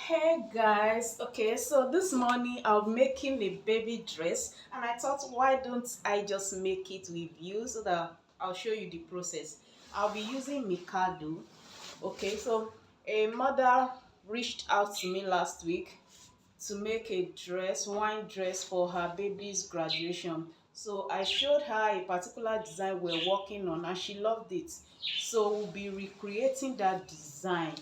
Hey guys, okay, so this morning I'm making a baby dress and I thought, why don't I just make it with you so that I'll show you the process. I'll be using Mikado. Okay, so a mother reached out to me last week to make a dress, wine dress for her baby's graduation. So I showed her a particular design we're working on and she loved it. So we'll be recreating that design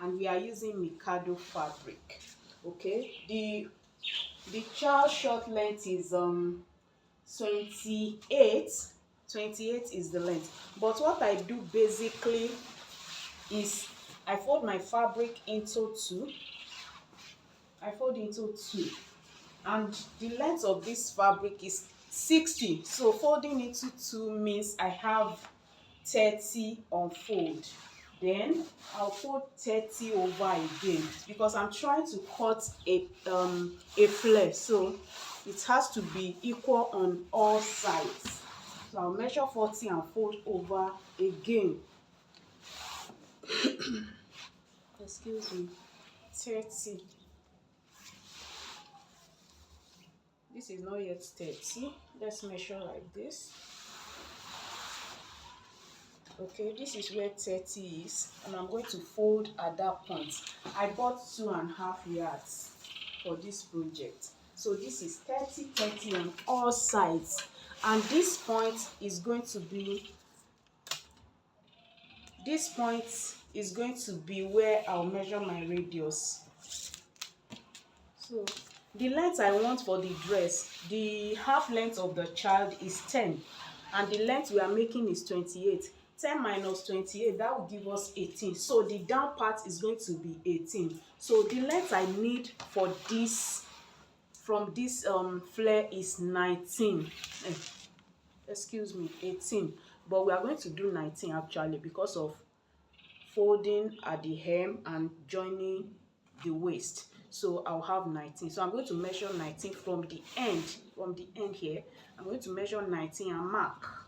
and we are using Mikado fabric. Okay, the child short length is 28. 28 is the length, but what I do basically is I fold my fabric into two. And the length of this fabric is 60, so folding into two means I have 30 on fold. Then I'll fold 30 over again because I'm trying to cut a flare, so it has to be equal on all sides. So I'll measure 40 and fold over again. Excuse me. 30. This is not yet 30. Let's measure like this. Okay, this is where 30 is, and I'm going to fold at that point. I bought 2.5 yards for this project, so this is 30 on all sides, and this point is going to be where I'll measure my radius. So the length I want for the dress, the half length of the child is 10 and the length we are making is 28. 10 minus 28, that will give us 18. So the down part is going to be 18. So the length I need for this from this flare is 19. Excuse me, 18. But we are going to do 19 actually because of folding at the hem and joining the waist. So I'll have 19. So I'm going to measure 19 from the end here. I'm going to measure 19 and mark.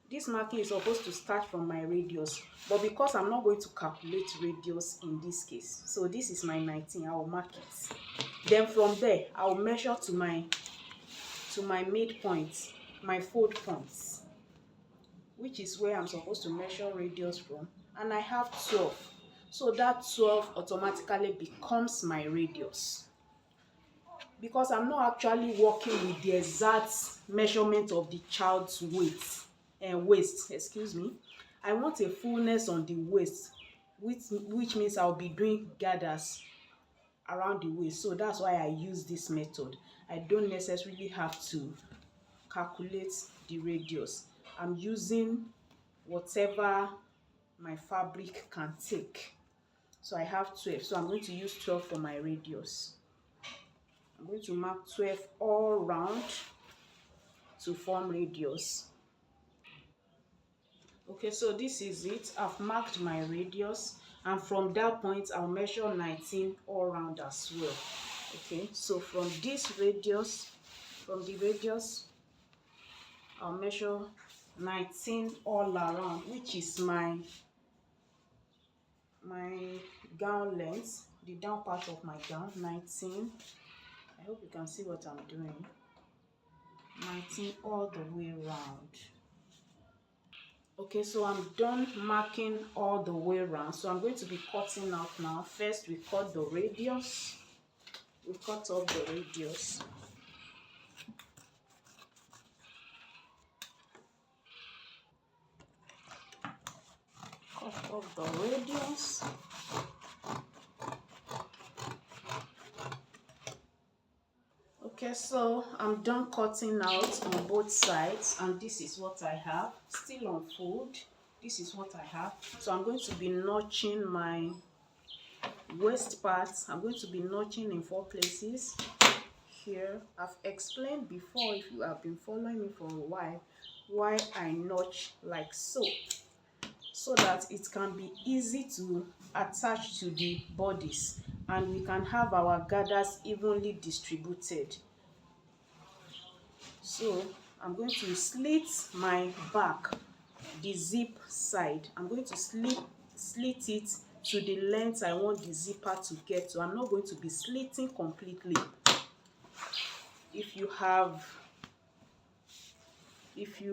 This marking is supposed to start from my radius, but because I'm not going to calculate radius in this case, so this is my 19. I will mark it. Then from there I will measure to my midpoint, my fold points, which is where I'm supposed to measure radius from, and I have 12. So that 12 automatically becomes my radius. Because I'm not actually working with the exact measurement of the child's waist, excuse me. I want a fullness on the waist, which means I'll be doing gathers around the waist. So that's why I use this method. I don't necessarily have to calculate the radius. I'm using whatever my fabric can take. So I have 12. So I'm going to use 12 for my radius. I'm going to mark 12 all round to form radius. Okay, so this is it. I've marked my radius, and from that point I'll measure 19 all round as well. Okay, so from the radius I'll measure 19 all around, which is my gown length, the down part of my gown. 19. I hope you can see what I'm doing. 19 all the way around. Okay, so I'm done marking all the way around. So I'm going to be cutting out now. First, we cut the radius. We cut off the radius. Cut off the radius. Okay, so I'm done cutting out on both sides, and this is what I have. Still on fold. This is what I have. So I'm going to be notching my waist part. I'm going to be notching in 4 places. Here, I've explained before, if you have been following me for a while, why I notch like so that it can be easy to attach to the bodies and we can have our gathers evenly distributed. So I'm going to slit my back the zip side. I'm going to slit it to the length I want the zipper to get to. I'm not going to be slitting completely. If you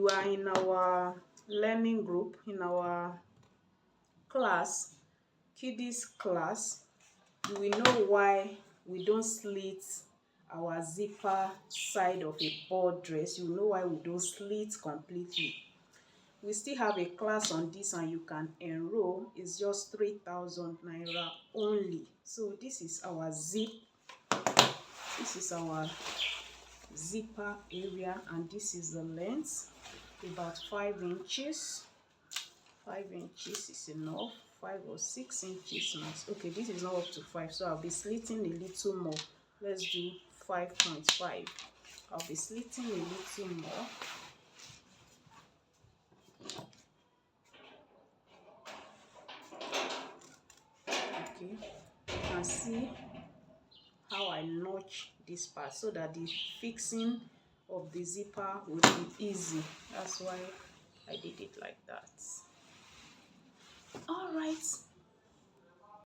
are in our learning group, in our class, kiddies class, you will know why we don't slit our zipper side of a ball dress. You know why we don't slit completely. We still have a class on this and you can enroll. It's just 3,000 naira only. So this is our zip. This is our zipper area and this is the length, about 5 inches. 5 inches is enough. 5 or 6 inches max. Okay, this is not up to 5, so I'll be slitting a little more. Let's do 5.5. I'll be slitting a little more. Okay, you can see how I notch this part so that the fixing of the zipper will be easy. That's why I did it like that. All right.